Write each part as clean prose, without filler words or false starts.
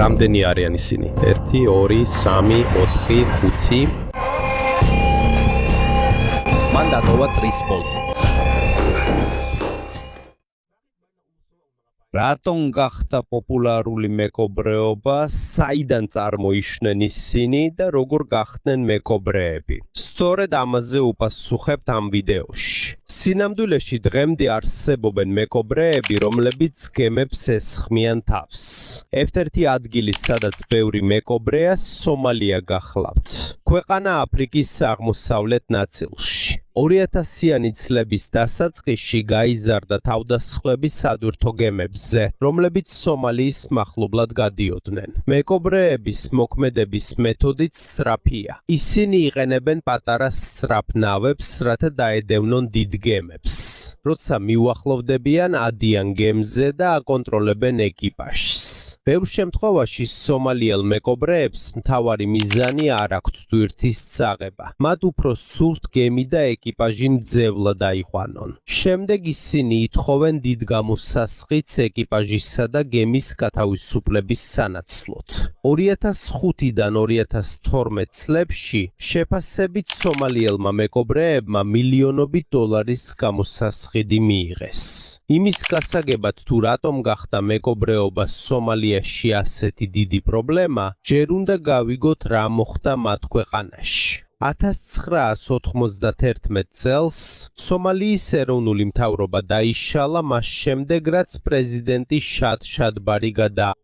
რამდენი არიან ისინი? 1, 2, 3, 4, 5. მან დატოვა წრის ბოლო. რატომ გახდა პოპულარული მეკობრეობა, საიდან წარმოიშნენ ისინი და როგორ გახდნენ მეკობრეები? სწორედ ამაზე უპასუხებთ ამ ვიდეოში. სინამდვილეში დღემდე არსებობენ მეკობრეები, რომლებიც გემებს ესხმიან თავს. ერთ-ერთი ადგილი, სადაც ბევრი მეკობრეა, სომალია გახლავთ. ქვეყანა აფრიკის აღმოსავლეთ ნაწილში. 2000-იანი წლების დასაწყისში გაიზარდა თავდასხმები სადვირთო გემებზე, რომლებიც სომალიის მახლობლად გადიოდნენ. მეკობრეების მოქმედების მეთოდიც სწრაფია. ისინი იყენებენ პატარა სწრაფ ნავებს, რათა დაედევნონ დიდ გემებს. როცა მიუახლოვდებიან, ადიან გემზე და აკონტროლებენ ეკიპაჟს. ბევრ შემთხვევაში სომალიელ მეკობრეებს მთავარი მიზანი არ აქვთ ტვირთის წაღება. მათ უფრო სურთ გემი და ეკიპაჟი მძევლად აიყვანონ. შემდეგ ისინი ითხოვენ დიდ გამოსასყიდს ეკიპაჟისა და გემის გათავისუფლების სანაცვლოდ. 2005-დან 2012 წლებში შეფასებით სომალიელმა მეკობრეებმა მილიონობით დოლარის გამოსასყიდი მიიღეს. იმის გასაგებად თუ რატომ გახდა მეკობრეობა სომალიაში ასეთი დიდი პრობლემა, ჯერ უნდა გავიგოთ რა მოხდა მათ ქვეყანაში. 1991 წელს სომალიის ეროვნული მთავრობა დაიშალა, მას შემდეგ რაც პრეზიდენტი შადბარი გადააყენა.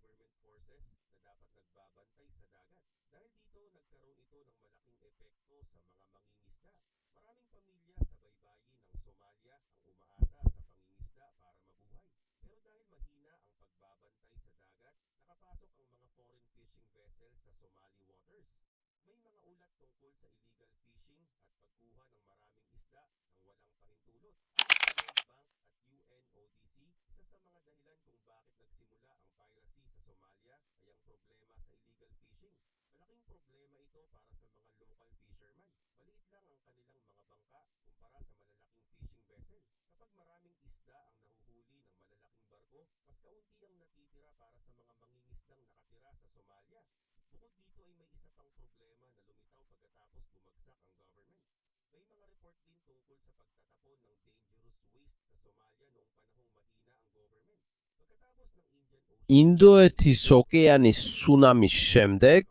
ინდოეთის ოკეანის ცუნამის შემდეგ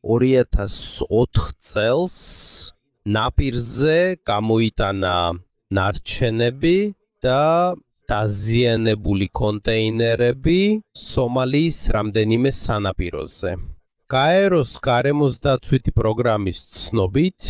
2004 წელს ნაპირზე გამოიტანა ნარჩენები და დაზიანებული კონტეინერები სომალიის რამდენიმე სანაპიროზე. გაეროს გარემოს დაცვითი პროგრამის ცნობით,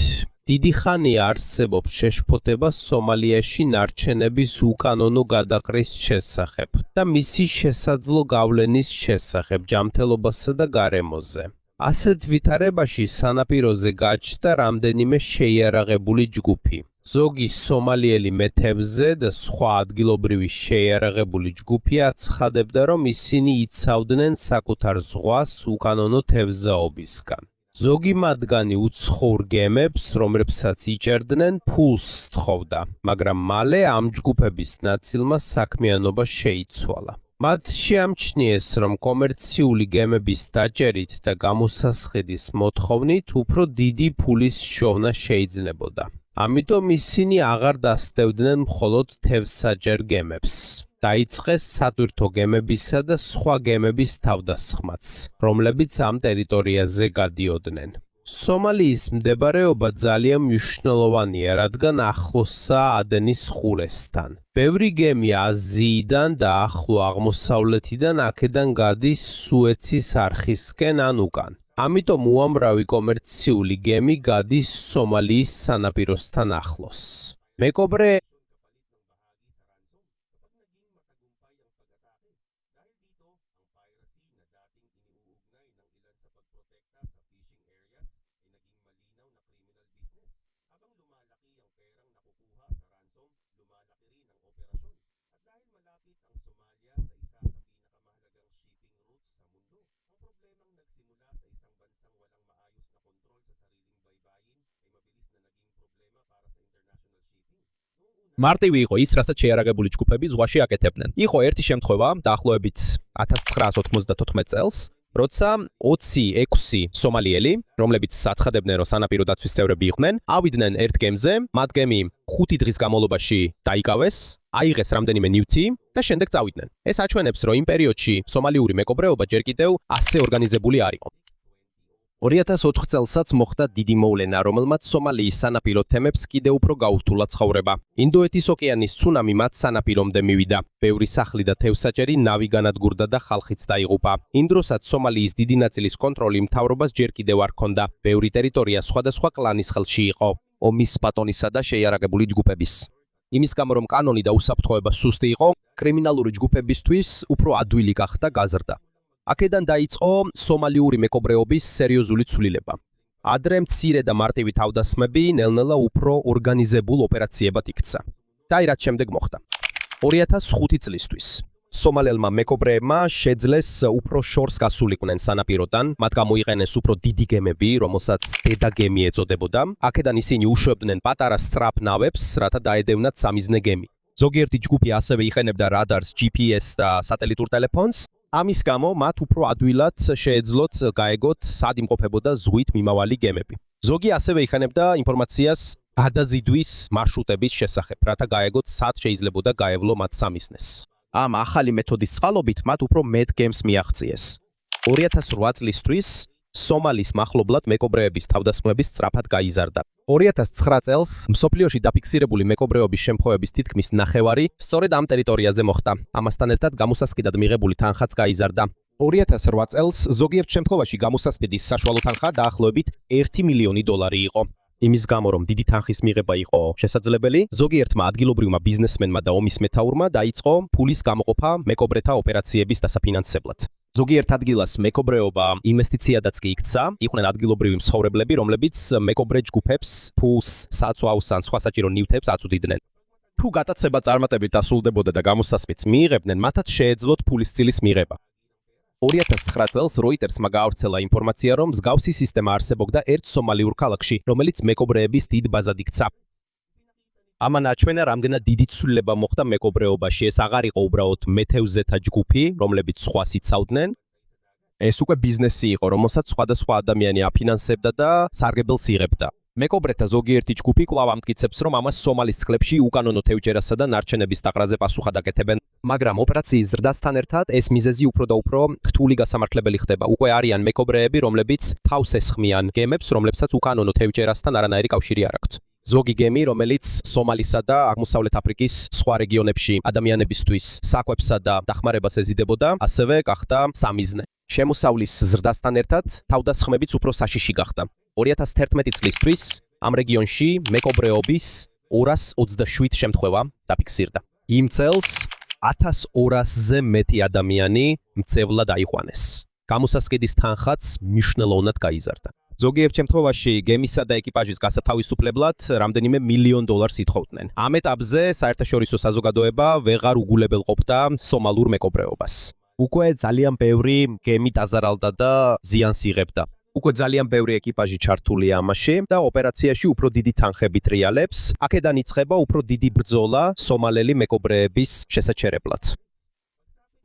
დიდი ხანია არსებობს შეშფოთება სომალიაში ნარჩენების უკანონო გადაყრის შესახებ და მისი შესაძლო გავლენის შესახებ ჯანმრთელობასა და გარემოზე. ასეთ ვითარებაში სანაპიროზე გაჩნდა რამდენიმე შეიარაღებული ჯგუფი. ზოგი სომალიელი მეთევზე და სხვა ადგილობრივი შეიარაღებული ჯგუფი აცხადებდა, რომ ისინი იცავდნენ საკუთარ ზღვას უკანონო თევზაობისგან. ზოგი მათგანი უცხოურ გემებს, რომლებსაც იჭერდნენ, ფულს თხოვდა, მაგრამ მალე ამ ჯგუფების ნაწილმა საქმიანობა შეიცვალა. მათ შეამჩნიეს, რომ კომერციული გემების დაჭერით და გამოსასყიდის მოთხოვნით უფრო დიდი ფულის შოვნა შეიძლებოდა. ამიტომ ისინი აღარ დასდევდნენ მხოლოდ თევზსაჯერ გემებს. დაიწყეს სადვირთო გემებისა და სხვა გემების თავდასხმაც, რომლებიც ამ ტერიტორიაზე გადიოდნენ. სომალიის მდებარეობა ძალიან მნიშვნელოვანია, რადგან ახლოსაა ადენის ყურესთან. ბევრი გემი აზიიდან და ახლო აღმოსავლეთიდან აქედან გადის სუეცის არხისკენ ან უკან. ამიტომ უამრავი კომერციული გემი გადის სომალიის სანაპიროსთან ახლოს. მეკობრე მარტივი იყო ის, რასაც შეიარაღებული ჯგუფები ზღვაში აკეთებდნენ. იყო ერთი შემთხვევა, დაახლოებით 1994 წელს, როცა 26 სომალიელი, რომლებიც საცხადებდნენ, რომ სანაპირო დაცვის წევრები იყვნენ, ავიდნენ ერთ გემზე, მათ გემი 5 დღის განმავლობაში დაიკავეს, აიღეს რამდენიმე ნივთი და შემდეგ წავიდნენ. ეს აჩვენებს, რომ იმ პერიოდში სომალიური მეკობრეობა ჯერ კიდევ ასე ორგანიზებული არ იყო. 2004 წელსაც მოხდა დიდი მოვლენა, რომელმაც სომალიის სანაპირო თემებს კიდევ უფრო გაურთულა ცხოვრება. ინდოეთის ოკეანის ცუნამი მათ სანაპირომდე მივიდა. ბევრი სახლი და თევზსაჭერი ნავი განადგურდა და ხალხიც დაიღუპა. იმ დროსაც სომალიის დიდი ნაწილის კონტროლი მთავრობას ჯერ კიდევ არ ჰქონდა. ბევრი ტერიტორია სხვადასხვა კლანის ხელში იყო. ომის პატონისა და შეიარაღებული ჯგუფების. იმის გამო, რომ კანონი და უსაფრთხოება სუსტი იყო, კრიმინალური ჯგუფებისთვის უფრო ადვილი გახდა გაზრდა. აქედან დაიწყო სომალიური მეკობრეობის სერიოზული ცვლილება. ადრე მცირე და მარტივი თავდასხმები ნელ-ნელა უფრო ორგანიზებულ ოპერაციებად იქცა. და რაც შემდეგ მოხდა. 2005 წლისთვის სომალელმა მეკობრეებმა შეძლეს უფრო შორს გასულიყვნენ სანაპიროდან, მათ გამოიყენეს უფრო დიდი გემები, რომელსაც დედა გემი ეწოდებოდა. აქედან ისინი უშვებდნენ პატარა სწრაფ ნავებს, რათა დაედევნათ სამიზნე გემი. ზოგიერთი ჯგუფი ასევე იყენებდა რადარს, GPS და სატელიტურ ტელეფონს. ამის გამო მათ უფრო ადვილად შეეძლოთ გაეგოთ სად იმყოფებოდა ზღვით მიმავალი გემები. ზოგი ასევე იყენებდა ინფორმაციას გადაზიდვის მარშრუტების შესახებ, რათა გაეგოთ სად შეიძლებოდა გაევლო მათ სამიზნეს. ამ ახალი მეთოდის წყალობით მათ უფრო მეტ გემს მიაღწიეს. 2008 წლისთვის სომალის მახლობლად მეკობრეების თავდასხმები სწრაფად გაიზარდა. 2009 წელს მსოფლიოში დაფიქსირებული მეკობრეობის შემთხვევების თითქმის ნახევარი სწორედ ამ ტერიტორიაზე მოხდა. ამასთან ერთად გამოსასყიდად მიღებული თანხაც გაიზარდა. 2008 წელს ზოგიერთ შემთხვევაში გამოსასყიდის საშუალო თანხა დაახლოებით $1 მილიონი იყო. იმის გამო, რომ დიდი თანხის მიღება იყო შესაძლებელი, ზოგიერთმა ადგილობრივმა ბიზნესმენმა და ომის მეთაურმა დაიწყო ფულის გამოყოფა მეკობრეთა ოპერაციების დასაფინანსებლად. ზოგიერთ ადგილას მეკობრეობა ინვესტიციადაც კი იქცა, იყვნენ ადგილობრივი მცხოვრებლები, რომლებიც მეკობრე ჯგუფებს ფულს, საწვავს ან სხვა საჭირო ნივთებს აწვდიდნენ. თუ გატაცება წარმატებით დასრულდებოდა და გამოსასყიდს მიიღებდნენ, მათაც შეეძლოთ ფულის წილის მიღება. 2009 წელს როიტერსმა გაავრცელა ინფორმაცია, რომ მსგავსი სისტემა არსებობდა ერთ სომალიურ ქალაქში, რომელიც მეკობრეების დიდ ბაზად იქცა. ამან აჩვენა, რამდენად დიდი ცვლილება მოხდა მეკობრეობაში. ეს აღარ იყო უბრალოდ მეთევზეთა ჯგუფი, რომლებიც სხვას იცავდნენ. ეს უკვე ბიზნესი იყო, რომელსაც სხვადასხვა ადამიანი აფინანსებდა და სარგებელს იღებდა. მეკობრეთა ზოგიერთი ჯგუფი კვლავ ამტკიცებს, რომ ამას სომალის წყლებში უკანონო თევზჭერასა და ნარჩენების დაყრაზე პასუხად აკეთებენ. მაგრამ ოპერაციის ზრდასთან ერთად ეს მიზეზი უფრო და უფრო რთული გასამართლებელი ხდება. უკვე არიან მეკობრეები, რომლებიც თავს ესხმიან გემებს, რომლებსაც უკანონო თევზჭერასთან არანაირი კავშირი არ აქვთ. ზოგი გემი, რომელიც სომალისა და აღმოსავლეთ აფრიკის სხვა რეგიონებში ადამიანებისთვის საკვებსა და დახმარებას ეზიდებოდა, ასევე გახდა სამიზნე. შემოსავლის ზრდასთან ერთად თავდასხმებიც უფრო საშიში გახდა. 2011 წლისთვის ამ რეგიონში მეკობრეობის 227 შემთხვევა დაფიქსირდა. იმ წელს 1200-ზე მეტი ადამიანი მწევლად აიყვანეს. გამოსასყიდის თანხაც მნიშვნელოვნად გაიზარდა. ზოგიერთ შემთხვევაში გემისა და ეკიპაჟის გასათავისუფლებლად რამდენიმე $1 მილიონ ითხოვდნენ. ამ ეტაპზე საერთაშორისო საზოგადოება ვეღარ უგულებელყოფდა სომალურ მეკობრეობას. უკვე ძალიან ბევრი გემი დაზარალდა და ზიანს იღებდა. უკვე ძალიან ბევრი ეკიპაჟი ჩართულია ამაში და ოპერაციაში უფრო დიდი თანხები ტრიალებს. აქედან იწყება უფრო დიდი ბრძოლა სომალელი მეკობრეების შესაჩერებლად.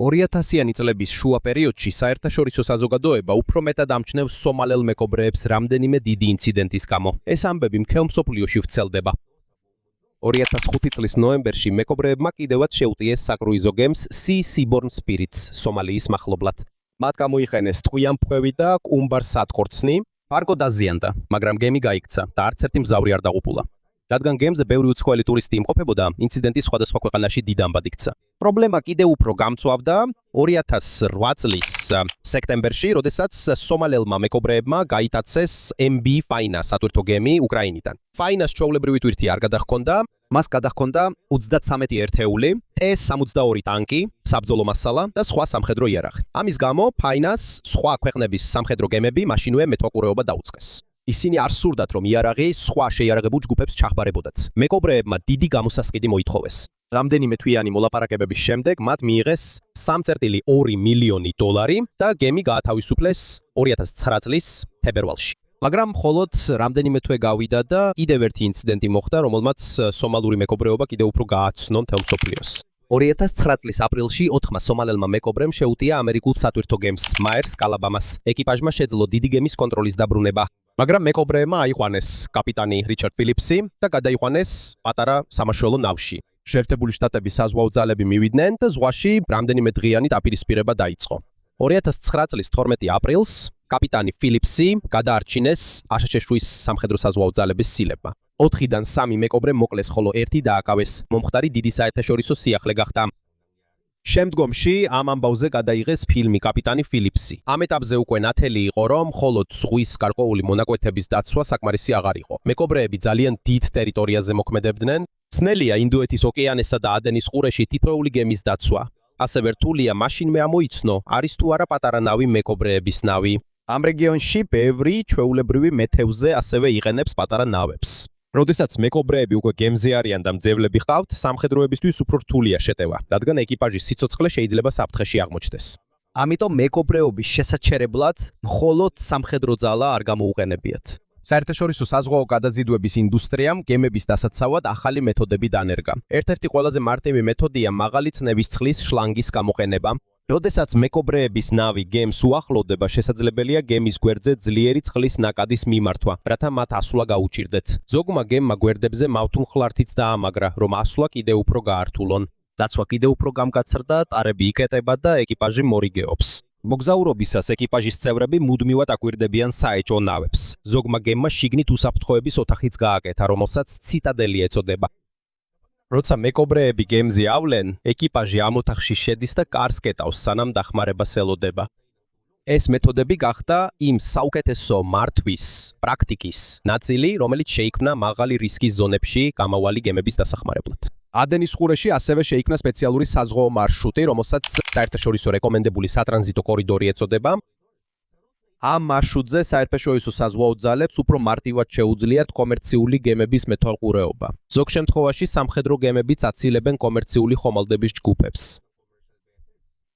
2000-იანი წლების შუა პერიოდში საერთაშორისო საზოგადოება უფრო მეტად ამჩნევს სომალელ მეკობრეებს რამდენიმე დიდი ინციდენტის გამო. ეს ამბები მთელ მსოფლიოში ვრცელდება. 2005 წლის ნოემბერში მეკობრეებმა კიდევაც შეუტიეს საკრუიზო გემს Sea Seaborne Spirits სომალიის მახლობლად. მათ გამოიყენეს ტყვიამფხვევი და კუმბარ სატყორცნი. პარკო დაზიანდა, მაგრამ გემი გაიქცა და არც ერთი მგზავრი არ დაღუპულა. რადგან გემზე ბევრი უცხოელი ტურისტი იმყოფებოდა, ინციდენტი სხვადასხვა ქვეყანაში დიდ ამბად იქცა. პრობლემა კიდევ უფრო გამწვავდა 2008 წლის სექტემბერში, როდესაც სომალელმა მეკობრეებმა გაიტაცეს MB Faina სატვირთო გემი უკრაინიდან. Faina-ს ჩვეულებრივი ტვირთი არ გადაჰქონდა, მას გადაჰქონდა 33 ერთეული, T-72 ტანკი, საბრძოლო მასალა და სხვა სამხედრო იარაღი. ამის გამო Faina-ს სხვა ქვეყნების სამხედრო გემები მაშინვე მეთვალყურეობა დაუწყეს. ისინი არ სურდათ, რომ იარაღი სხვა შეიარაღებულ ჯგუფებს ჩახბარებოდათ. მეკობრეებმა დიდი გამოსასყიდი მოითხოვეს. რამდენიმე თვიანი მოლაპარაკებების შემდეგ მათ მიიღეს $3.2 მილიონი და გემი გაათავისუფლეს 2009 წლის ფებრუარში. მაგრამ მხოლოდ რამდენიმე თვე გავიდა და კიდევ ერთი ინციდენტი მოხდა, რომელმაც სომალური მეკობრეობა კიდევ უფრო გააცნო მთელ მსოფლიოს. 2009 წლის აპრილში 4 სომალელმა მეკობრემ შეუტია ამერიკულ სატვირთო გემს მაერს კალაბამას. ეკიპაჟმა შეძლო დიდი გემის კონტროლის დაბრუნება. მაგრამ მეკობრეებმა აიყვანეს კაპიტანი რიჩარდ ფილიპსი და გადაიყვანეს პატარა სამაშველო ნავში. შეერთებული შტატების საზღვაო ძალები მივიდნენ და ზღვაში რამდენიმე დღიანი დაპირისპირება დაიწყო. 2009 წლის 12 აპრილს კაპიტანი ფილიპსი გადაარჩინეს აშშ-ის სამხედრო საზღვაო ძალების სილებმა. 4-დან 3 მეკობრე მოკლეს, ხოლო 1 დააკავეს. მომხდარი დიდი საერთაშორისო სიახლე გახდა. შემდგომში ამ ამბავზე გადაიღეს ფილმი კაპიტანი ფილიპსი. ამ ეტაპზე უკვე ნათელი იყო, რომ მხოლოდ ზღვის გარკვეული მონაკვეთების დაცვა საკმარისი აღარ იყო. მეკობრეები ძალიან დიდ ტერიტორიაზე მოქმედებდნენ. ცნელია ინდოეთის ოკეანესა და ადენის ყურეში თითოეული გემის დაცვა. ასევე რთულია მაშინვე ამოიცნო, არის თუ არა პატარა ნავი მეკობრეების ნავი. ამ რეგიონში ბევრი ჩვეულებრივი მეთევზე ასევე იყენებს პატარა ნავებს. როდესაც მეკობრეები უკვე გემზე არიან და მძევლები ჰყავთ, სამხედროებისთვის უფრო რთულია შეტევა, რადგან ეკიპაჟის სიცოცხლე შეიძლება საფრთხეში აღმოჩნდეს. ამიტომ მეკობრეობის შესაჩერებლად მხოლოდ სამხედრო ძალა არ გამოუყენებიათ. საერთაშორისო საზღვაო გადაზიდვების ინდუსტრიამ გემების დასაცავად ახალი მეთოდები დანერგა. ერთ-ერთი ყველაზე მარტივი მეთოდია მაღალი წნევის წყლის შლანგის გამოყენება. როდესაც მეკობრეების ნავი გემს უახლოვდება, შესაძლებელია გემის გვერდზე ძლიერი წყლის ნაკადის მიმართვა, რათა მათ ასვლა გაუჭირდეთ. ზოგმა გემმა გვერდებზე მავთულხლართიც დაამაგრა, რომ ასვლა კიდევ უფრო გაართულონ. დაცვა კიდევ უფრო გამგაცრდა, ტარები იკეტება და ეკიპაჟი მორიგეობს. მოგზაურობისას ეკიპაჟის წევრები მუდმივად აკვირდებიან საეჭვო ნავებს. ზოგმა გემმა შიგნით უსაფრთხოების ოთახიც გააკეთა, რომელსაც ციტადელი ეწოდება. როცა მეკობრეები გემზე ავლენ, ეკიპაჟი ამ ოთახში შედის და კარს კეტავს, სანამ დახმარებას ელოდება. ეს მეთოდები გახდა იმ საუკეთესო მართვის პრაქტიკის ნაწილი, რომელიც შეიქმნა მაღალი რისკის ზონებში გამავალი გემების დასახმარებლად. ადენის ყურეში ასევე შეიქმნა სპეციალური საზღვაო მარშრუტი, რომელსაც საერთაშორისო რეკომენდებული სატრანზიტო კორიდორი ეწოდება. ამ მარშრუტზე საერთაშორისო საზღვაო ძალებს უფრო მარტივად შეუძლიათ კომერციული გემების მეთვალყურეობა. ზოგ შემთხვევაში სამხედრო გემებიც აცილებენ კომერციული ხომალდების ჯგუფებს.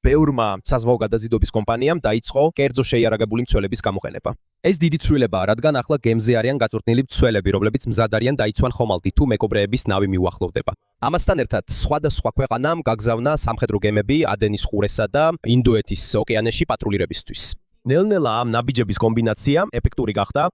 ბევრმა საზღვაო გადაზიდვების კომპანიამ დაიწყო კერძო შეიარაღებული მცველების გამოყენება. ეს დიდი ცვლილებაა, რადგან ახლა გემზე არიან გაწვრთნილი მცველები, რომლებიც მზად არიან დაიცვან ხომალდი თუ მეკობრეების ნავი მიუახლოვდება. ამასთან ერთად, სხვადასხვა ქვეყანამ გაგზავნა სამხედრო გემები ადენის ყურესა და ინდოეთის ოკეანეში პატრულირებისთვის. ნელ-ნელა ამ ნაბიჯების კომბინაცია ეფექტური გახდა.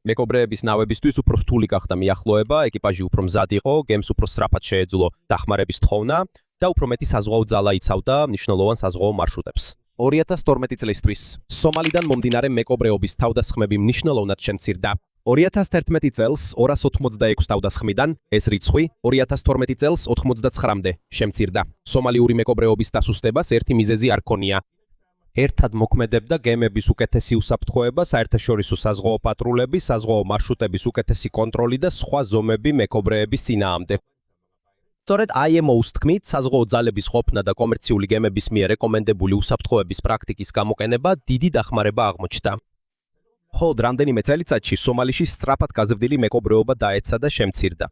მეკობრეების ნავებისთვის უფრო რთული გახდა მიახლოება, ეკიპაჟი უფრო მზად იყო, გემს უფრო სწრაფად შეეძლო დახმარების თხოვნა და უფრო მეტი საზღვაო ძალა იცავდა მნიშვნელოვან საზღვაო მარშრუტებს. 2012 წლისთვის სომალიდან მომდინარე მეკობრეობის თავდასხმები მნიშვნელოვნად შემცირდა. 2011 წელს 286 თავდასხმიდან ეს რიცხვი 2012 წელს 99-მდე შემცირდა. სომალიური მეკობრეობის დასუსტებას ერთი მიზეზი არ ქონია. ერთად მოქმედებდა გემების უკეთესი უსაფრთხოება, საერთაშორისო საზღვაო პატრულები, საზღვაო მარშრუტების უკეთესი კონტროლი და სხვა ზომები მეკობრეების წინააღმდეგ. სწორედ IMO-ს თქმით, საზღვაო ძალების ყოფნა და კომერციული გემების მიერ რეკომენდებული უსაფრთხოების პრაქტიკის გამოყენება დიდი დახმარება აღმოჩნდა. მხოლოდ რამდენიმე წელიწადში სომალიში სწრაფად გაზრდილი მეკობრეობა დაეცა და შემცირდა.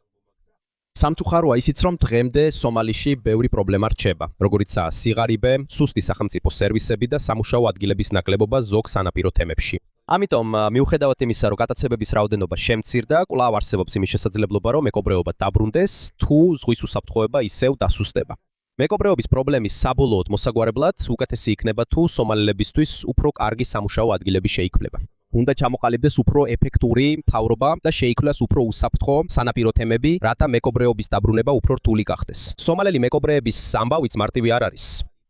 სამწუხაროა ისიც, რომ დღემდე სომალიში ბევრი პრობლემა რჩება, როგორიცაა სიღარიბე, სუსტი სახელმწიფო სერვისები და სამუშაო ადგილების ნაკლებობა ზოგ სანაპირო თემებში. ამიტომ, მიუხედავად იმისა, რომ გატაცებების რაოდენობა შემცირდა, კვლავ არსებობს იმის შესაძლებლობა, რომ მეკობრეობა დაბრუნდეს, თუ ზღვის უსაფრთხოება ისევ დასუსტება. მეკობრეობის პრობლემის საბოლოოდ მოსაგვარებლად უკეთესი იქნება, თუ სომალილებისთვის უფრო კარგი სამუშაო ადგილები შეიქმნება. უნდა ჩამოყალიბდეს უფრო ეფექტური მთავრობა და შეიქმნას უფრო უსაფრთხო სანაპირო თემები, რათა მეკობრეობის დაბრუნება უფრო რთული გახდეს. სომალელი მეკობრეების ამბავიც მარტივი არ არის.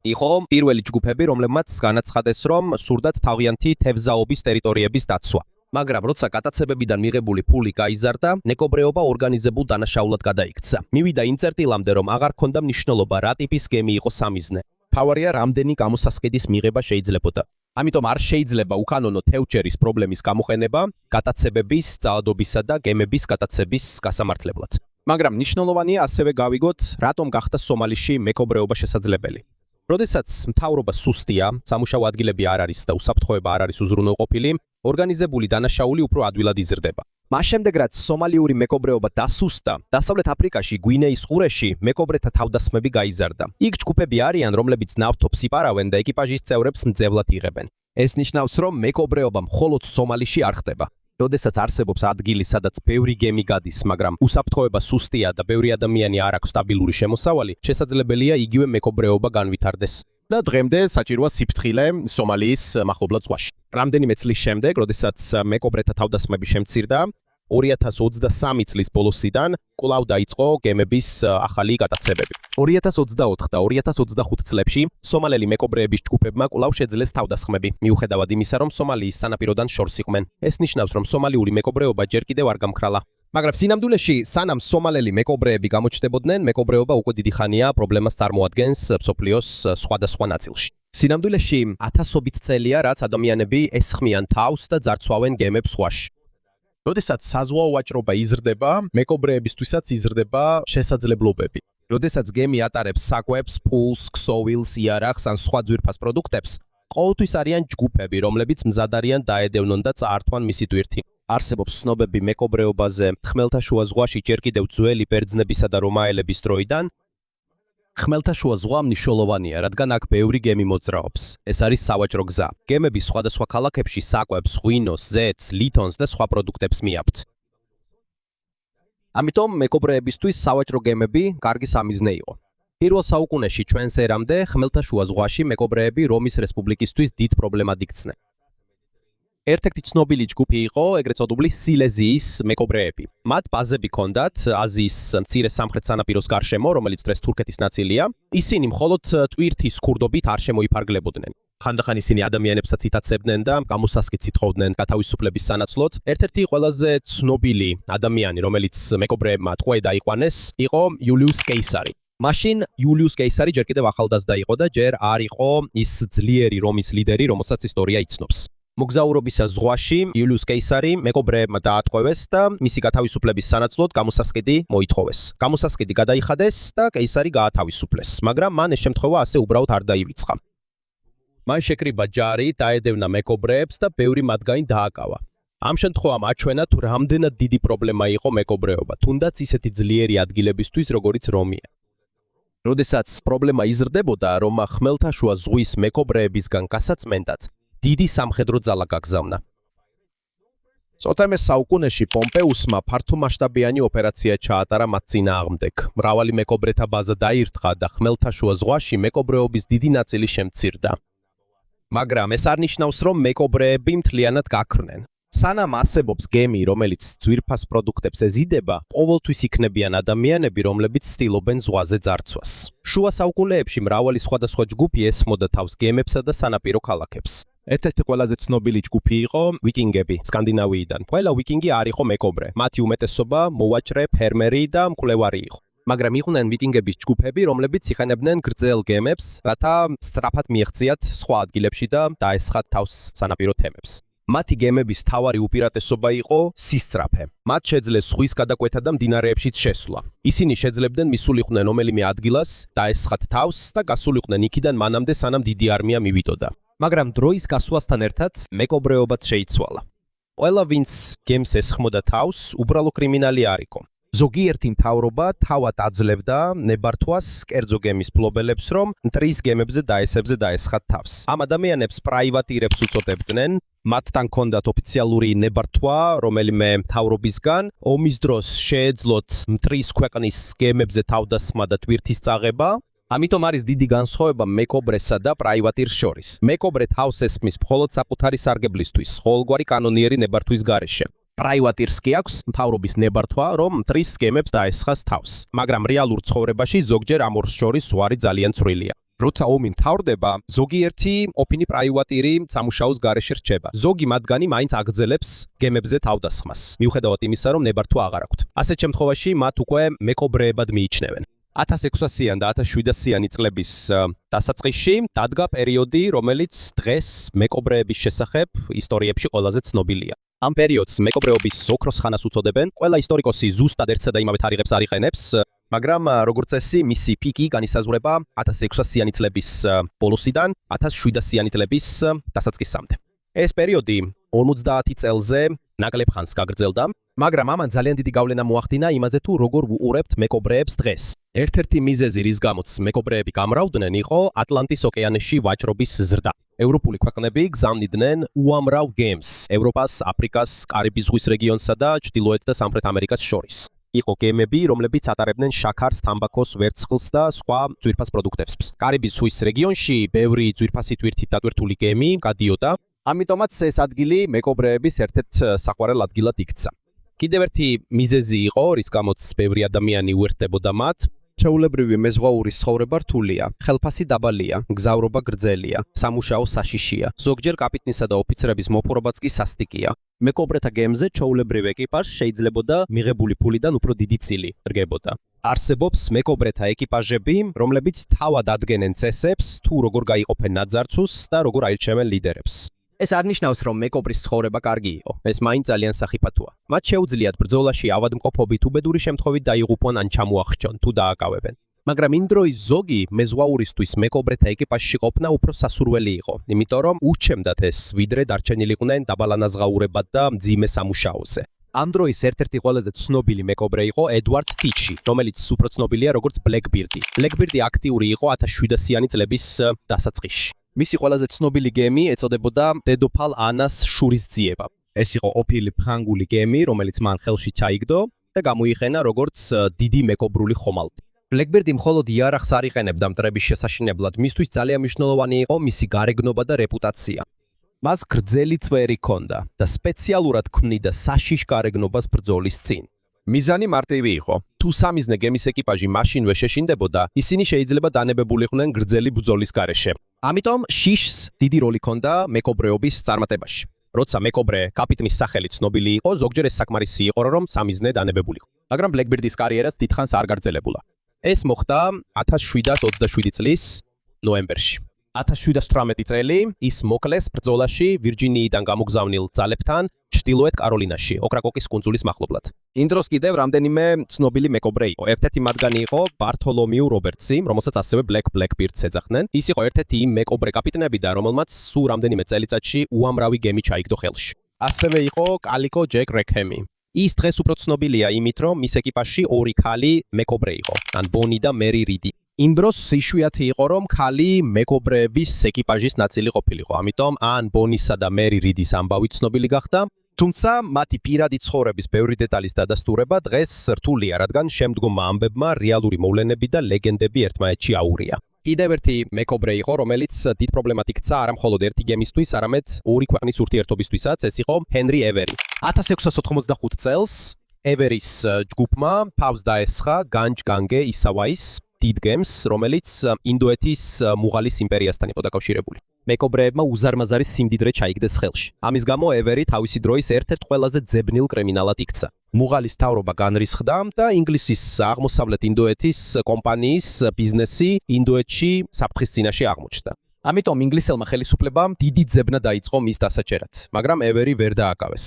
იყო პირველი ჯგუფები, რომლებმაც განაცხადეს, რომ სურდათ თავიანთი თევზაობის ტერიტორიების დაცვა. მაგრამ როცა გატაცებებიდან მიღებული ფული გაიზარდა, მეკობრეობა ორგანიზებულ დანაშაულად გადაიქცა. მივიდა იმ წერტილამდე, რომ აღარ ქონდა მნიშვნელობა, რა ტიპის გემი იყო სამიზნე. თავარია, რამდენი გამოსასყიდის მიღება შეიძლებოდა. ამიტომ არ შეიძლება უკანონო თევზჭერის პრობლემის გამოყენება გატაცებების, ძალადობისა და გემების გატაცების გასამართლებლად. მაგრამ მნიშვნელოვანია ასევე გავიგოთ, რატომ გახდა სომალიში მეკობრეობა შესაძლებელი. როდესაც მთავრობა სუსტია, სამუშაო ადგილები არ არის და უსაფრთხოება არ არის უზრუნველყოფილი, ორგანიზებული დანაშაული უფრო ადვილად იზრდება. მას შემდეგ, რაც სომალიური მეკობრეობა დასუსტდა, დასავლეთ აფრიკაში, გვინეის ყურეში მეკობრეთა თავდასხმები გაიზარდა. იქ ჯგუფები არიან, რომლებიც ნავთობს იპარავენ და ეკიპაჟის წევრებს მძევლად იღებენ. ეს ნიშნავს, რომ მეკობრეობა მხოლოდ სომალიში არ ხდება. როდესაც არსებობს ადგილი, სადაც ბევრი გემი გადის, მაგრამ უსაფრთხოება სუსტია და ბევრი ადამიანი არ აქვს სტაბილური შემოსავალი, შესაძლებელია იგივე მეკობრეობა განვითარდეს. და დღემდე საჭიროა სიფრთხილე სომალიის მახლობლად ზღვაში. რამდენიმე წლის შემდეგ, როდესაც მეკობრეთა თავდასხმები შემცირდა, 2023 წლის ბოლოსიდან კვლავ დაიწყო გემების ახალი გატაცებები. 2024 და 2025 წლებში სომალელი მეკობრეების ჯგუფებმა კვლავ შეძლეს თავდასხმები, მიუხედავად იმისა, რომ სომალიის სანაპიროდან შორს იყვნენ. ეს ნიშნავს, რომ სომალიური მეკობრეობა ჯერ კიდევ არ გამქრალა. მაგრამ სინამდვილეში, სანამ სომალელი მეკობრეები გამოჩნდებოდნენ, მეკობრეობა უკვე დიდი ხანია პრობლემას წარმოადგენს მსოფლიოს სხვადასხვა ნაწილში. სინამდვილეში, ათასობით წელია, რაც ადამიანები ესხმიან თავს და ძარცვავენ გემებს ზღვაში. როდესაც საზღვაო ვაჭრობა იზრდება, მეკობრეებისთვისაც იზრდება შესაძლებლობები. როდესაც გემი ატარებს საკვებს, ფულს, ქსოვილს, იარაღს ან სხვა ძვირფას პროდუქტებს, ყოველთვის არიან ჯგუფები, რომლებიც მზად არიან დაედევნონ და წაართვან მისი ტვირთი. არსებობს ცნობები მეკობრეობაზე ხმელთაშუა ზღვაში ჯერ კიდევ ძველი ბერძნებისა და რომაელების დროიდან. ხმელთაშუა ზღვა მნიშვნელოვანია, რადგან აქ ბევრი გემი მოძრაობს. ეს არის სავაჭრო გზა. გემები სხვადასხვა ქალაქებში საკვებს, ღვინოს, ზეთს, ლითონს და სხვა პროდუქტებს მიაქვთ. ამიტომ მეკობრეებისთვის სავაჭრო გემები კარგი სამიზნე იყო. პირველ საუკუნეში ჩვენს ერამდე ხმელთაშუა ზღვაში მეკობრეები რომის რესპუბლიკისთვის დიდ პრობლემად იქცნენ. ერთ-ერთი ცნობილი ჯგუფი იყო ეგრეთ წოდებული სილეზიის მეკობრეები. მათ ბაზები ჰქონდათ აზიის მცირე სამხრეთ სანაპიროს გარშემო, რომელიც დღეს თურქეთის ნაწილია. ისინი მხოლოდ ტვირთის ქურდობით არ შემოიფარგლებოდნენ. ხანდახან ისინი ადამიანებსაც ითაცებდნენ და გამოსასყიდს ითხოვდნენ გათავისუფლების სანაცვლოდ. ერთ-ერთი ყველაზე ცნობილი ადამიანი, რომელიც მეკობრეებმა ტყვე დაიყვანეს, იყო იულიუს კეისარი. მაშინ იულიუს კეისარი ჯერ კიდევ ახალგაზრდა იყო და ჯერ არ იყო ის ძლიერი რომის ლიდერი, რომელსაც ისტორია იცნობს. მოგზაურობისას ზღვაში იულიუს კეისარი მეკობრეებმა დაატყვევეს და მისი გათავისუფლების სანაცვლოდ გამოსასყიდი მოითხოვეს. გამოსასყიდი გადაიხადეს და კეისარი გაათავისუფლეს, მაგრამ მან ეს შემთხვევა ასე უბრალოდ არ დაივიწყა. მან შეკრიბა ჯარი, დაედევნა მეკობრეებს და ბევრი მათგანი დააკავა. ამ შემთხვევამ აჩვენა თუ რამდენად დიდი პრობლემა იყო მეკობრეობა, თუნდაც ისეთი ძლიერი ადგილებისთვის, როგორიც რომია. როდესაც პრობლემა იზრდებოდა, რომ ხმელთაშუა ზღვის მეკობრეებისგან გასაწმენდად დიდი სამხედრო ძალა გაგზავნა. წოთემეს საუკუნეში პომპეუსმა ფართომასშტაბიანი ოპერაცია ჩაატარა მათ წინააღმდეგ. მრავალი მეკობრეთა ბაზა დაირთხა და ხმელთაშუა ზღვაში მეკობრეობის დიდი ნაწილი შემცირდა. მაგრამ ეს არ ნიშნავს, რომ მეკობრეები მთლიანად გაქრნენ. სანამ არსებობს გემი, რომელიც ძვირფას პროდუქტებს ეზიდება, ყოველთვის იქნებიან ადამიანები, რომლებიც ცდილობენ ზღვაზე ძარცვას. შუა საუკუნეებში მრავალი სხვადასხვა ჯგუფი ესხმოდა თავს გემებსა და სანაპირო ქალაქებს. ერთ-ერთი ყველაზე ცნობილი ჯგუფი იყო ვიკინგები სკანდინავიიდან. ყველა ვიკინგი არ იყო მეკობრე. მათი უმეტესობა მოვაჭრე, ფერმერი და მკვლევარი იყო. მაგრამ იყვნენ ვიკინგების ჯგუფები, რომლებიც იხენებდნენ გრძელ გემებს, რათა სწრაფად მიეღწიათ სხვა ადგილებში და დაესხათ თავს სანაპირო თემებს. მათი გემების მთავარი უპირატესობა იყო სისწრაფე. მათ შეძლეს ზღვის გადაკვეთა და მდინარეებშიც შესვლა. ისინი შეძლებდნენ მისულიყვნენ რომელიმე ადგილას, დაესხათ თავს და გასულიყვნენ იქიდან მანამდე, სანამ დიდი არმია მივიდოდა. მაგრამ დროის გასვლასთან ერთად მეკობრეობაც შეიცვალა. ყველა ვინც გემს ესხმოდა თავს, უბრალო კრიმინალი არ იყო. ზოგიერთი მთავრობა თავად აძლევდა ნებართვას კერძო გემის ფლობელებს, რომ მტრის გემებზე და ესებზე დაესხათ თავს. ამ ადამიანებს პრაივატირებს უწოდებდნენ. მათთან ჰქონდათ ოფიციალური ნებართვა რომელიმე მთავრობისგან. ომის დროს შეეძლოთ მტრის ქვეყნის გემებზე თავდასხმა და ტვირთის წაღება. ამიტომ არის დიდი განსხვავება მეკობრესა და პრაივატირს შორის. მეკობრე თავს ესხმის მხოლოდ საკუთარი სარგებლისთვის, ყოველგვარი კანონიერი ნებართვის გარეშე. პრაივატირს კი აქვს მთავრობის ნებართვა, რომ მტრის გემებს დაესხას თავს. მაგრამ რეალურ ცხოვრებაში ზოგჯერ ამ ორს შორის ზღვარი ძალიან ცვლილია. როცა ომი მთავრდება, ზოგიერთი ოფინი პრაივატირი სამუშაოს გარეშე რჩება. ზოგი მათგანი მაინც აგრძელებს გემებზე თავდასხმას, მიუხედავად იმისა, რომ ნებართვა აღარ აქვთ. ასეთ შემთხვევაში მათ უკვე მეკობრეებად მიიჩნევენ. 1600-იან და 1700-იანი წლების დასაწყისში დადგა პერიოდი, რომელიც დღეს მეკობრეების შესახებ ისტორიებში ყველაზე ცნობილია. ამ პერიოდს მეკობრეობის ოქროს ხანას უწოდებენ. ყველა ისტორიკოსი ზუსტად ერთსა და იმავე თარიღებს არ იყენებს, მაგრამ როგორც წესი, მისი პიკი განისაზღვრება 1600-იანი წლების ბოლოსიდან 1700-იანი წლების დასაწყისამდე. ეს პერიოდი 50 წელზე ნაკლებ ხანს გაგრძელდა, მაგრამ ამან ძალიან დიდი გავლენა მოახდინა იმაზე, თუ როგორ უყურებთ მეკობრეებს დღეს. ერთ-ერთი მიზეზი, რის გამოც მეკობრეები გამრავდნენ, იყო ატლანტის ოკეანეში ვაჭრობის ზრდა. ევროპული ქვეყნები გზავნიდნენ უამრავ გემს ევროპას, აფრიკას, კარიბის ზღვის რეგიონსა და ჩრდილოეთ და სამხრეთ ამერიკას შორის. იყო გემები, რომლებიც ატარებდნენ შაქარს, თამბაქოს, ვერცხლს და სხვა ძვირფას პროდუქტებს. კარიბის ზღვის რეგიონში ბევრი ძვირფასი თვირთით დატვირთული გემი გადიოდა, ამიტომაც ეს ადგილი მეკობრეების ერთ-ერთ საყვარელ ადგილად იქცა. კიდევ ერთი მიზეზი იყო, რის გამოც ბევრი ადამიანი უერთდებოდა მათ. ჩვეულებრივი მეზღვაურის ცხოვრება რთულია, ხელფასი დაბალია, გზავრობა გრძელია, სამუშაო საშიშია. ზოგჯერ კაპიტნისა და ოფიცრების მოპყრობაც კი სასტიკია. მეკობრეთა გემზე ჩვეულებრივ ეკიპაჟს შეიძლებოდა მიღებული ფულიდან უფრო დიდი წილი რგებოდა. არსებობს მეკობრეთა ეკიპაჟები, რომლებიც თავად ადგენენ წესებს, თუ როგორ გაიყოფენ ნაძარცუს და როგორ აირჩევენ ლიდერებს. ეს არნიშნავს, რომ მეკობრის ცხოვრება კარგი იყო. ეს მაინც ძალიან სახიფათოა. მათ შეუძლიათ ბრძოლაში ავადმყოფობით უბედური შემთხვევით დაიღუპონ ან ჩამოახრჩონ თუ დააკავებენ. მაგრამ იმ დროის ზოგი მეზღვაურისთვის მეკობრეთა ეკიპაჟში ყოფნა უფრო სასურველი იყო, იმიტომ რომ ურჩემდათ ეს, ვიდრე დარჩენილიყვნენ დაბალანაზღაურებად და მძიმე სამუშაოზე. ამ დროის ერთ-ერთი ყველაზე ცნობილი მეკობრე იყო ედვარდ ტიჩი, რომელიც უფრო ცნობილია როგორც ბლეკბირდი. ბლეკბირდი აქტიური იყო 1700-იანი წლების დასაწყისში. მისი ყველაზე ცნობილი გემი ეწოდებოდა დედოფალ ანას შურისძიება. ეს იყო ოფილი ფრანგული გემი, რომელიც მან ხელში ჩაიგდო და გამოიყენა როგორც დიდი მეკობრული ხომალდი. ბლეკბირდი მხოლოდ იარაღს არ იყენებდა მტრების შესაშინებლად, მისთვის ძალიან მნიშვნელოვანი იყო მისი გარეგნობა და რეპუტაცია. მას გრძელი წვერი ჰქონდა და სპეციალურად ქმნიდა საშიშ გარეგნობას ბრძოლის წინ. მიზანი მარტივი იყო. თუ სამიზნე გემის ეკიპაჟი მაშინვე შეშინდებოდა, ისინი შეიძლება დანებებულიყვნენ გრძელი ბრძოლის გარეშე. ამიტომ შიშს დიდი როლი ჰქონდა მეკობრეობის წარმატებაში. როცა მეკობრე კაპიტნის სახელით ცნობილი იყო, ზოგჯერ ეს საკმარისი იყო, რომ სამიზნე დანებებულიყო. მაგრამ ბლეკბირდის კარიერაც დიდხანს არ გაგრძელებულა. ეს მოხდა 1727 წლის ნოემბერში. 1718 წელი ის მოკლეს ბრძოლაში ვირჯინიიდან გამოგზავნილ ძალებთან ჩრდილოეთ კაროლინაში, ოკრაკოკის კუნძულის მახლობლად. იმ დროს კიდევ რამდენიმე ცნობილი მეკობრე იყო. ერთ-ერთი მათგანი იყო ბართოლომიუ რობერტსი, რომელსაც ასევე ბლეკბირდს ეძახდნენ. ის იყო ერთ-ერთი იმ მეკობრე კაპიტნებიდან, რომელმაც სულ რამდენიმე წელიწადში უამრავი გემი ჩაიგდო ხელში. ასევე იყო კალიკო ჯეკ რექემი. ის დღეს უფრო ცნობილია იმით, რომ მის ეკიპაჟში ორი ქალი მეკობრე იყო, ან ბონი და მერი რიდი. იმ დროს იშვიათი იყო, რომ ქალი მეკობრეების ეკიპაჟის ნაწილი ყოფილიყო. ამიტომ ან ბონისა და მერი რიდის ამბავი ცნობილი გახდა, თუმცა მათი პირადი ცხოვრების ბევრი დეტალის დადასტურება დღეს რთულია, რადგან შემდგომმა ამბებმა რეალური მოვლენები და ლეგენდები ერთმანეთში აურია. კიდევ ერთი მეკობრე იყო, რომელიც დიდ პრობლემად იქცა არა მხოლოდ ერთი გემისთვის, არამედ ორი ქვეყნის ურთიერთობისთვისაც, ეს იყო ჰენრი ევერი. 1685 წელს ევერის ჯგუფმა ფავს დაესხა განჯ განგე ისავაის დიდ გემს, რომელიც ინდოეთის მუღალის იმპერიასთან იყო დაკავშირებული. მეკობრეებმა უზარმაზარი სიმდიდრე ჩაიგდეს ხელში. ამის გამო ევერი თავისი დროის ერთ-ერთ ყველაზე ძებნილ კრიმინალად იქცა. მუღალის თავრობა განრისხდა და ინგლისის აღმოსავლეთ ინდოეთის კომპანიის ბიზნესი ინდოეთში საფრთხის წინაშე აღმოჩნდა. ამიტომ ინგლისელმა ხელისუფლებამ დიდი ძებნა დაიწყო მის დასაჭერად, მაგრამ ევერი ვერ დააკავეს.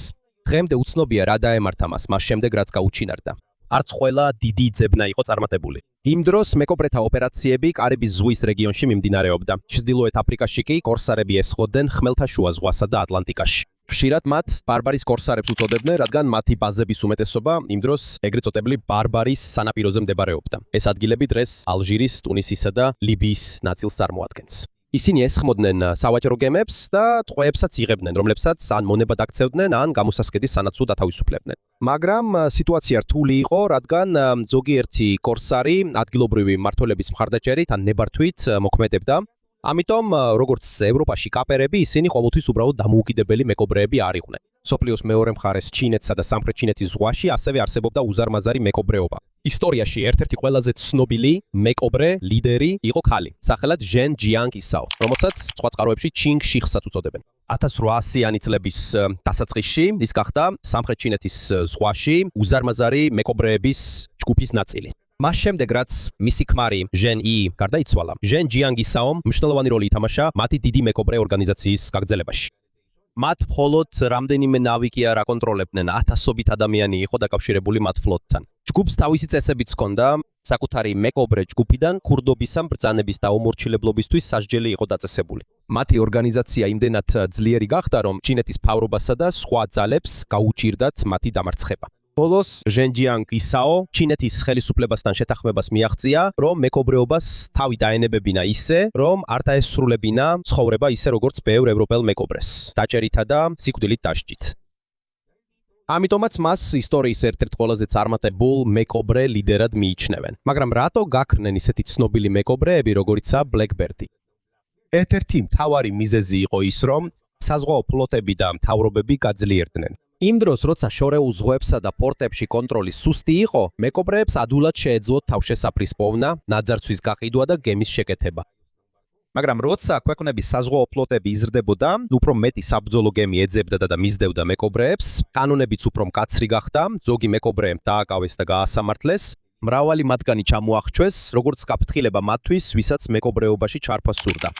დღემდე უცნობია რა დაემართა მას შემდეგ რაც გაუჩინარდა. არც ყველა დიდი ძებნა იყო წარმატებული. იმ დროს მეკობრეთა ოპერაციები კარიბის ზღვის რეგიონში მიმდინარეობდა. ჩრდილოეთ აფრიკაში კი კორსარები ესხოდნენ ხმელთაშუა ზღვასა და ატლანტიკაში. ხშირად მათ ბარბარის კორსარებს უწოდებდნენ, რადგან მათი ბაზების უმეტესობა იმ დროს ეგრეთ წოდებული ბარბარის სანაპიროზე მდებარეობდა. ეს ადგილები დღეს ალჟირის, ტუნისისა და ლიბიის ნაწილს წარმოადგენს. ისინი ესხმოდნენ სავაჭრო გემებს და ტყვეებსაც იღებდნენ, რომლებსაც ან მონებად აქცევდნენ, ან გამოსასყიდის სანაცვლოდ ათავისუფლებდნენ. მაგრამ სიტუაცია რთული იყო, რადგან ზოგიერთი კორსარი ადგილობრივი მმართველების მხარდაჭერით ან ნებართვით მოქმედებდა. ამიტომ, როგორც ევროპაში კაპერები, ისინი ყოველთვის უბრალოდ დამოუკიდებელი მეკობრეები არ იყვნენ. სოფლიოს მეორე მხარეს ჩინეთსა და სამხრეთ ჩინეთის ზღვაში ასევე არსებობდა უზარმაზარი მეკობრეობა. ისტორიაში ერთ-ერთი ყველაზე ცნობილი მეკობრე ლიდერი იყო ქალი, სახელად ჟენ ჯიანგ ისაო, რომელსაც სხვა წყაროებში ჩინგ შიხსაც უწოდებენ. 1800-იანი წლების დასაწყისში ის გახდა სამხრეთ ჩინეთის ზღვაში უზარმაზარი მეკობრეების ჯგუფის ნაწილი. მას შემდეგ, რაც მისი ქმარი ჟენ ი გარდაიცვალა, ჟენ ჯიანგ ისაომ მნიშვნელოვანი როლი ითამაშა მათი დიდი მეკობრე ორგანიზაციის გაგრძელებაში. მათ მხოლოდ რამდენიმე ნავი კი არ აკონტროლებდნენ, ათასობით ადამიანი იყო დაკავშირებული მათ ფლოტთან. ჯგუფს თავისი წესებიც ჰქონდა, საკუთარი მეკობრე ჯგუფიდან ქურდობის ან ბრძანების დაუმორჩილებლობისთვის სასჯელი იყო დაწესებული. მათი ორგანიზაცია იმდენად ძლიერი გახდა, რომ ჩინეთის მთავრობასა და სხვა ძალებს გაუჭირდათ მათი დამარცხება. ბოლოს ჟენჯიანგ ისაო ჩინეთის ხელისუფლებასთან შეთანხმებას მიაღწია, რომ მეკობრეობას თავი დაენებებინა ისე, რომ არ დაესრულებინა ცხოვრება ისე, როგორც ბევრ ევროპელ მეკობრეს, დაჭერითა და სიკვდილით დასჯით. ამიტომაც მას ისტორიის ერთ-ერთ ყველაზე წარმატებულ მეკობრე ლიდერად მიიჩნევენ. მაგრამ რატო გაქრნენ ისეთი ცნობილი მეკობრეები, როგორიცაა ბლეკბერდი? ერთ-ერთი მთავარი მიზეზი იყო ის, რომ საზღვაო ფლოტები და მთავრობები გაძლიერდნენ. იმ დროს, როცა შორეულ ზღვებსა და პორტებში კონტროლი სუსტი იყო, მეკობრეებს ადულად შეეძლოთ თავშესაფრის პოვნა, ნაძარცვის გაყიდვა და გემის შეკეთება. მაგრამ როცა ქვეყნების საზღვაო ფლოტები იზრდებოდა, უფრო მეტი საბრძოლო გემი ეძებდა და მისდევდა მეკობრეებს, კანონებიც უფრო მკაცრი გახდა, ზოგი მეკობრეემ დააკავეს და გაასამართლეს, მრავალი მათგანი ჩამოახჩვეს, როგორც გაფრთხილება მათთვის, ვისაც მეკობრეობაში ჩარქვა სურდა.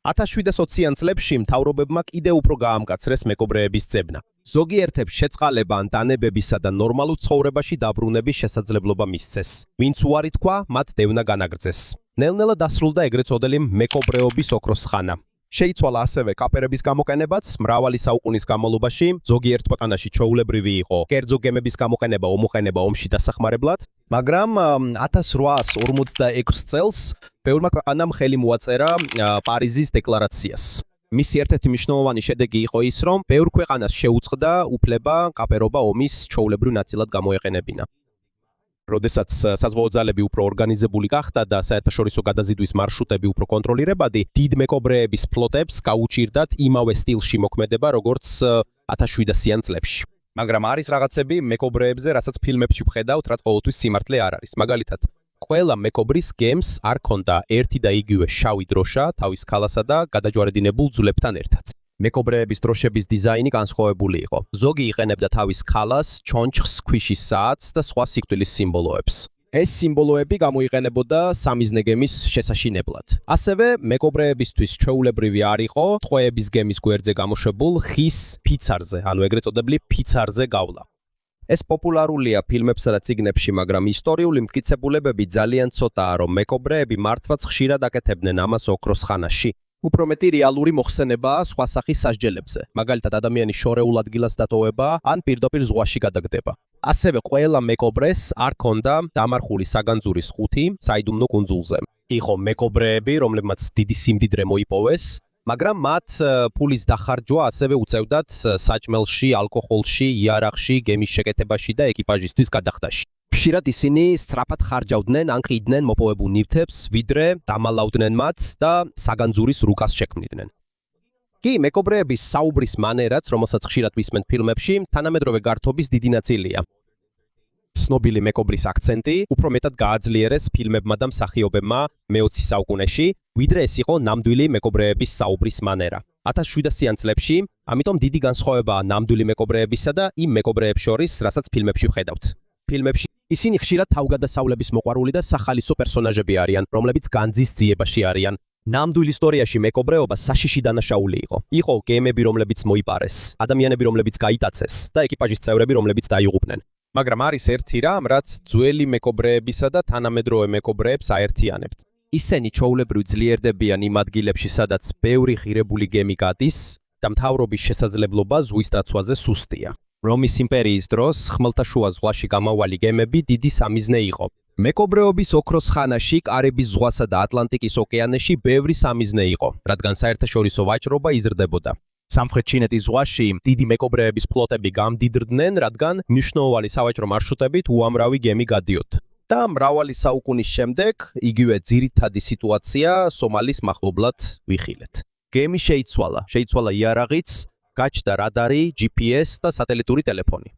1720-იან წლებში მთავრობებმა კიდევ უფრო გაამკაცრეს მეკობრეების ძებნა. ზოგიერთებს შეწყალება ან დანებებისა და ნორმალურ ცხოვრებაში დაბრუნების შესაძლებლობა მისცეს. ვინც უარი თქვა, მათ დევნა განაგრძეს. ნელ-ნელა დასრულდა ეგრეთ წოდებული მეკობრეობის ოქროს ხანა. შეიცვალა ასევე კაპერების გამოყენებაც, მრავალი საუკუნის განმავლობაში ზოგიერთ ქვეყანაში ჩვეულებრივი იყო კერძო გემების გამოყენება ომში დასახმარებლად, მაგრამ 1846 წელს ბევრმა ქვეყანამ ხელი მოაწერა პარიზის დეკლარაციას. მისი ერთ-ერთი მნიშვნელოვანი შედეგი იყო ის, რომ ბევრ ქვეყანას შეუწყდა უფლება კაპერობა ომის ჩვეულებრივ ნაწილად გამოეყენებინა. როდესაც საზღვაო ძალები უფრო ორგანიზებული გახდა და საერთაშორისო გადაზიდვის მარშრუტები უფრო კონტროლირებადი, დიდ მეკობრეების ფლოტებს გაუჭირდათ იმავე სტილში მოქმედება, როგორც 1700-იან წლებში. მაგრამ არის რაღაცები მეკობრეებზე, რასაც ფილმებში ვხედავთ, რაც ყოველთვის სიმართლე არ არის. მაგალითად, ყველა მეკობრის გემს არ ქონდა ერთი და იგივე შავი დროშა თავის ქალასა და გადაჯვარედინებულ ძვლებთან ერთად. მეკობრეების დროშების დიზაინი განსხვავებული იყო. ზოგი იყენებდა თავის ქალას, ჩონჩხს, ქვიშის საათს და სხვა სიკვდილის სიმბოლოებს. ეს სიმბოლოები გამოიყენებოდა სამიზნე გემის შესაშინებლად. ასევე მეკობრეებისთვის ჩვეულებრივი არ იყო ტყვეების გემის გვერდზე გამოშვებულ ხის ფიცარზე, ანუ ეგრეთ წოდებული ფიცარზე გავლა. ეს პოპულარულია ფილმებსა და წიგნებში, მაგრამ ისტორიული მტკიცებულებები ძალიან ცოტაა, რომ მეკობრეები მართლაც ხშირად აკეთებდნენ ამას ოქროს ხანაში. უფრო მეტი რეალური მოხსენებაა სხვა სახის სასჯელებზე, მაგალითად ადამიანის შორეულ ადგილას დატოვება ან პირდაპირ ზღვაში გადაგდება. ასევე ყველა მეკობრეს არ ქონდა დამარხული საგანძურის ხუთი საიდუმლო კუნძულზე. იყო მეკობრეები, რომლებმაც დიდი სიმდიდრე მოიპოვეს, მაგრამ მათ ფულის დახარჯვა ასევე უწევდათ საჭმელში, ალკოჰოლში, იარაღში, გემის შეკეთებაში და ეკიპაჟისთვის გადახდაში. ხშირად ისინი სწრაფად ხარჯავდნენ ან ყიდნენ მოპოვებულ ნივთებს, ვიდრე დამალავდნენ მათ და საგანძურის რუკას შექმნიდნენ. კი, მეკობრეების საუბრის მანერაც, რომელსაც ხშირად ვისმენთ ფილმებში, თანამედროვე გართობის დიდი ნაწილია. ცნობილი მეკობრის აქცენტი უფრო მეტად გააძლიერეს ფილმებმა და მსახიობებმა მე-20 საუკუნეში, ვიდრე ეს იყო ნამდვილი მეკობრეების საუბრის მანერა. 1700-იან წლებში, ამიტომ დიდი განსხვავებაა ნამდვილი მეკობრეებისა და იმ მეკობრეებს შორის, რასაც ფილმებში ვხედავთ. ფილმებში ისინი ხშირად თავგადასავლების მოყვარული და სახალისო პერსონაჟები არიან, რომლებიც განძის ძიებაში არიან. ნამდვილ ისტორიაში მეკობრეობა საშიში დანაშაული იყო. იყო გემები, რომლებიც მოიპარეს, ადამიანები, რომლებიც გაიტაცეს და ეკიპაჟის წევრები, რომლებიც დაიღუპნენ. მაგრამ არის ერთი რამ, რაც ძველი მეკობრეებისა და თანამედროვე მეკობრეებს აერთიანებთ. ისინი ჩვეულებრივ ძლიერდებიან იმ ადგილებში, სადაც ბევრი ღირებული გემი გადის და მთავრობის შესაძლებლობა ზღვის დაცვაზე სუსტია. რომის იმპერიის დროს ხმელთაშუა ზღვაში გამავალი გემები დიდი სამიზნე იყო. მეკობრეობის ოქროს ხანაში კარიბის ზღვასა და ატლანტიკის ოკეანეში ბევრი სამიზნე იყო, რადგან საერთაშორისო ვაჭრობა იზრდებოდა. სამხრეთ ჩინეთის ზღვაში დიდი მეკობრეების ფლოტები გამდიდრდნენ, რადგან მნიშვნელოვანი სავაჭრო მარშრუტებით უამრავი გემი გადიოდა. და მრავალი საუკუნის შემდეგ იგივე ძირითადი სიტუაცია სომალის მახლობლად ვიხილეთ. გემი შეიცვალა იარაღიც, გაჩნდა რადარი, GPS და სატელიტური ტელეფონი.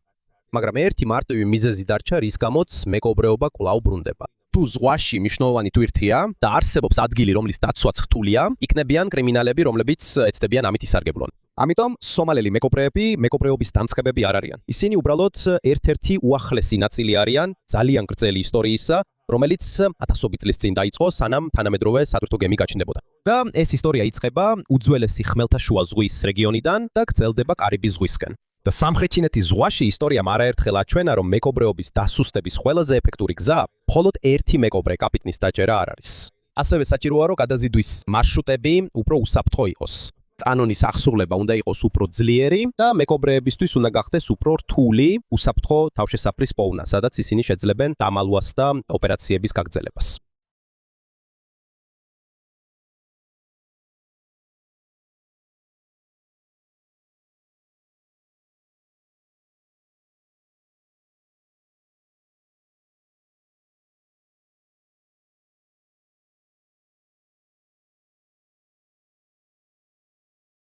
მაგრამ ერთი მარტივი მიზეზი დარჩა, რის გამოც მეკობრეობა კვლავ ბრუნდება. თუ ზღვაში მნიშვნელოვანი თვირთია და არსებობს ადგილი, რომლის დაცვაც რთულია, იქნებიან კრიმინალები, რომლებიც ეცდებიან ამით ისარგებლონ. ამიტომ სომალელი მეკობრეები მეკობრეობის დამწყებები არ არიან. ისინი უბრალოდ ერთ-ერთი უახლესი ნაწილი არიან ძალიან გრძელი ისტორიისა, რომელიც 1000 წლის წინ დაიწყო, სანამ თანამედროვე სატვირთო გემი გაჩნდებოდა. და ეს ისტორია იწყება უძველესი ხმელთაშუა ზღვის რეგიონიდან და გრძელდება კარიბის ზღვისკენ. და სამხრეთ ჩინეთის ზღვაში ისტორიამ არაერთხელ აჩვენა, რომ მეკობრეობის დასუსტების ყველაზე ეფექტური გზა მხოლოდ ერთი მეკობრე კაპიტნის დაჭერა არ არის. ასევე საჭიროა, რომ გადაზიდვის მარშრუტები უფრო უსაფრთხო იყოს. ტანონის აღსრულება უნდა იყოს უფრო ძლიერი და მეკობრეებისთვის უნდა გახდეს უფრო რთული უსაფრთხო თავშესაფრის პოვნა, სადაც ისინი შეძლებენ დამალვას და ოპერაციების გაგრძელებას.